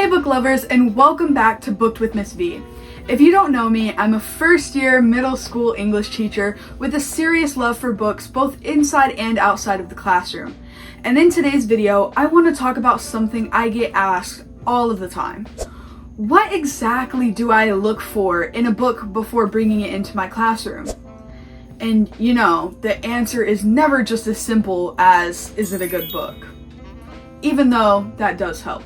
Hi book lovers, and welcome back to Booked with Miss V. If you don't know me, I'm a first-year middle school English teacher with a serious love for books both inside and outside of the classroom. And in today's video, I want to talk about something I get asked all of the time. What exactly do I look for in a book before bringing it into my classroom? And you know, the answer is never just as simple as, is it a good book? Even though that does help.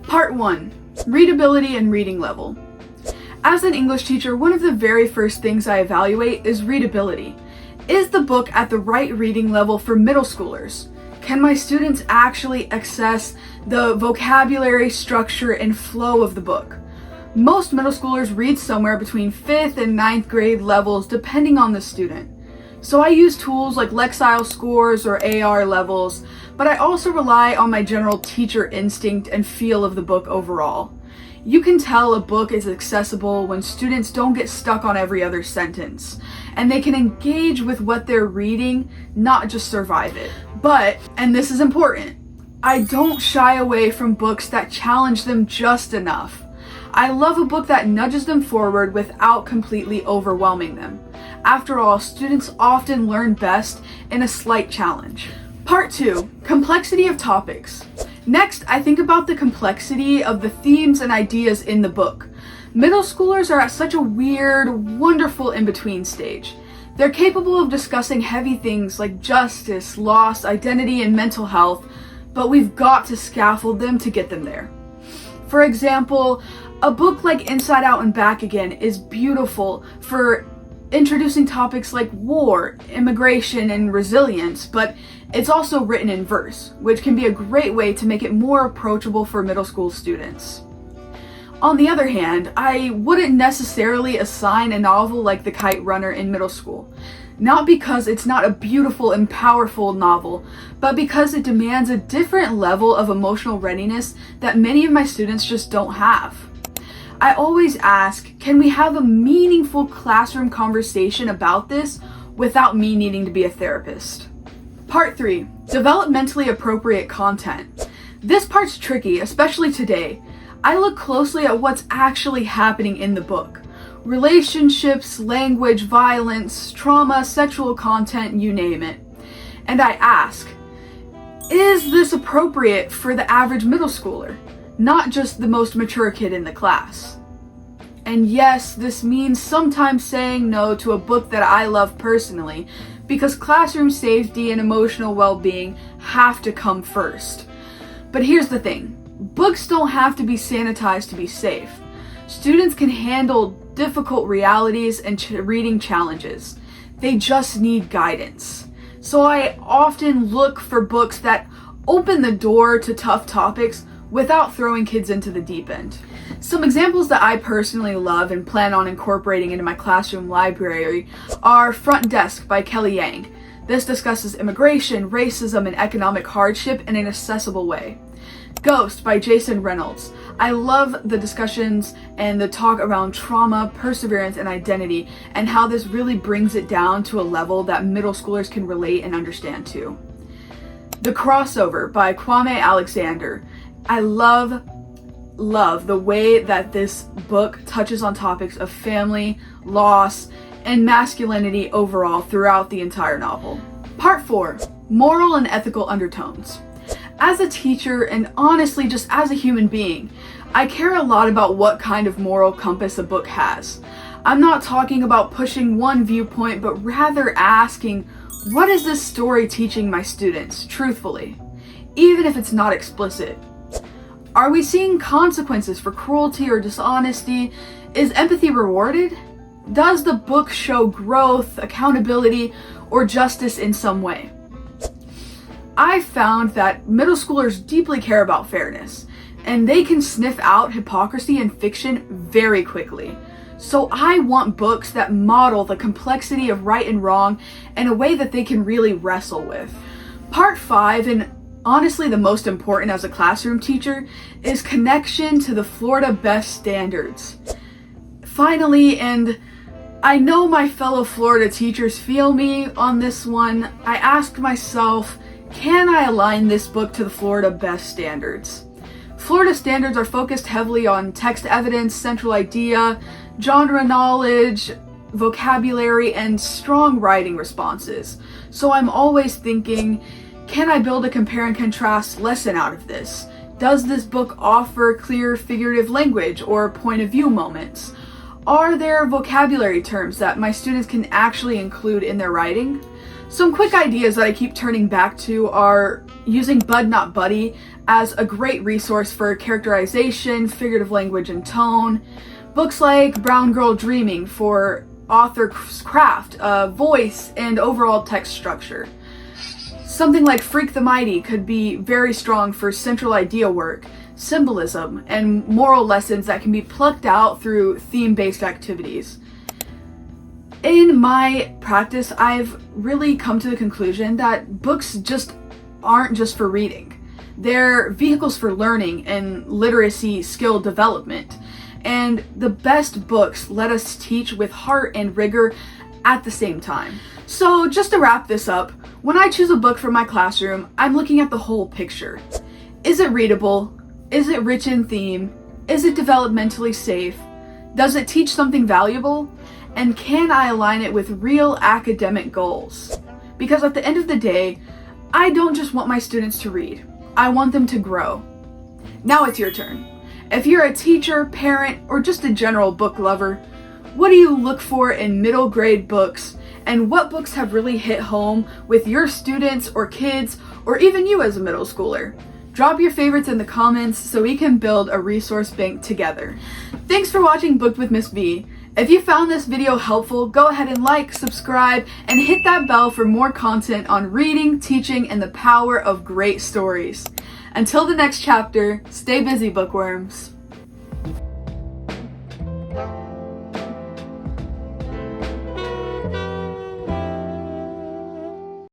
Part 1. Readability and reading level. As an English teacher, one of the very first things I evaluate is readability. Is the book at the right reading level for middle schoolers? Can my students actually access the vocabulary, structure, and flow of the book? Most middle schoolers read somewhere between 5th and 9th grade levels depending on the student. So I use tools like Lexile scores or AR levels, but I also rely on my general teacher instinct and feel of the book overall. You can tell a book is accessible when students don't get stuck on every other sentence, and they can engage with what they're reading, not just survive it. But, and this is important, I don't shy away from books that challenge them just enough. I love a book that nudges them forward without completely overwhelming them. After all, students often learn best in a slight challenge. Part 2. Complexity of topics. Next, I think about the complexity of the themes and ideas in the book. Middle schoolers are at such a weird, wonderful in-between stage. They're capable of discussing heavy things like justice, loss, identity, and mental health, but we've got to scaffold them to get them there. For example, a book like Inside Out and Back Again is beautiful for introducing topics like war, immigration, and resilience, but it's also written in verse, which can be a great way to make it more approachable for middle school students. On the other hand, I wouldn't necessarily assign a novel like The Kite Runner in middle school. Not because it's not a beautiful and powerful novel, but because it demands a different level of emotional readiness that many of my students just don't have. I always ask, can we have a meaningful classroom conversation about this without me needing to be a therapist? Part 3. Developmentally appropriate content. This part's tricky, especially today. I look closely at what's actually happening in the book. Relationships, language, violence, trauma, sexual content, you name it. And I ask, is this appropriate for the average middle schooler? Not just the most mature kid in the class. And yes, this means sometimes saying no to a book that I love personally, because classroom safety and emotional well-being have to come first. But here's the thing, books don't have to be sanitized to be safe. Students can handle difficult realities and reading challenges. They just need guidance. So I often look for books that open the door to tough topics without throwing kids into the deep end. Some examples that I personally love and plan on incorporating into my classroom library are Front Desk by Kelly Yang. This discusses immigration, racism, and economic hardship in an accessible way. Ghost by Jason Reynolds. I love the discussions and the talk around trauma, perseverance, and identity, and how this really brings it down to a level that middle schoolers can relate and understand to. The Crossover by Kwame Alexander. I love the way that this book touches on topics of family, loss, and masculinity overall throughout the entire novel. Part 4. Moral and ethical undertones. As a teacher, and honestly just as a human being, I care a lot about what kind of moral compass a book has. I'm not talking about pushing one viewpoint, but rather asking, what is this story teaching my students, truthfully? Even if it's not explicit. Are we seeing consequences for cruelty or dishonesty? Is empathy rewarded? Does the book show growth, accountability, or justice in some way? I've found that middle schoolers deeply care about fairness, and they can sniff out hypocrisy in fiction very quickly. So I want books that model the complexity of right and wrong in a way that they can really wrestle with. Part 5, and honestly the most important as a classroom teacher, is connection to the Florida B.E.S.T standards. Finally, and I know my fellow Florida teachers feel me on this one, I ask myself, can I align this book to the Florida B.E.S.T standards? Florida standards are focused heavily on text evidence, central idea, genre knowledge, vocabulary, and strong writing responses. So I'm always thinking, can I build a compare and contrast lesson out of this? Does this book offer clear figurative language or point of view moments? Are there vocabulary terms that my students can actually include in their writing? Some quick ideas that I keep turning back to are using Bud Not Buddy as a great resource for characterization, figurative language, and tone. Books like Brown Girl Dreaming for author's craft, voice, and overall text structure. Something like Freak the Mighty could be very strong for central idea work, symbolism, and moral lessons that can be plucked out through theme-based activities. In my practice, I've really come to the conclusion that books just aren't just for reading. They're vehicles for learning and literacy skill development. And the best books let us teach with heart and rigor at the same time. So just to wrap this up, when I choose a book for my classroom, I'm looking at the whole picture. Is it readable? Is it rich in theme? Is it developmentally safe? Does it teach something valuable? And can I align it with real academic goals? Because at the end of the day, I don't just want my students to read. I want them to grow. Now it's your turn. If you're a teacher, parent, or just a general book lover, what do you look for in middle grade books? And what books have really hit home with your students or kids, or even you as a middle schooler? Drop your favorites in the comments so we can build a resource bank together. Thanks for watching Booked with Miss B. If you found this video helpful, go ahead and like, subscribe, and hit that bell for more content on reading, teaching, and the power of great stories. Until the next chapter, stay busy, bookworms.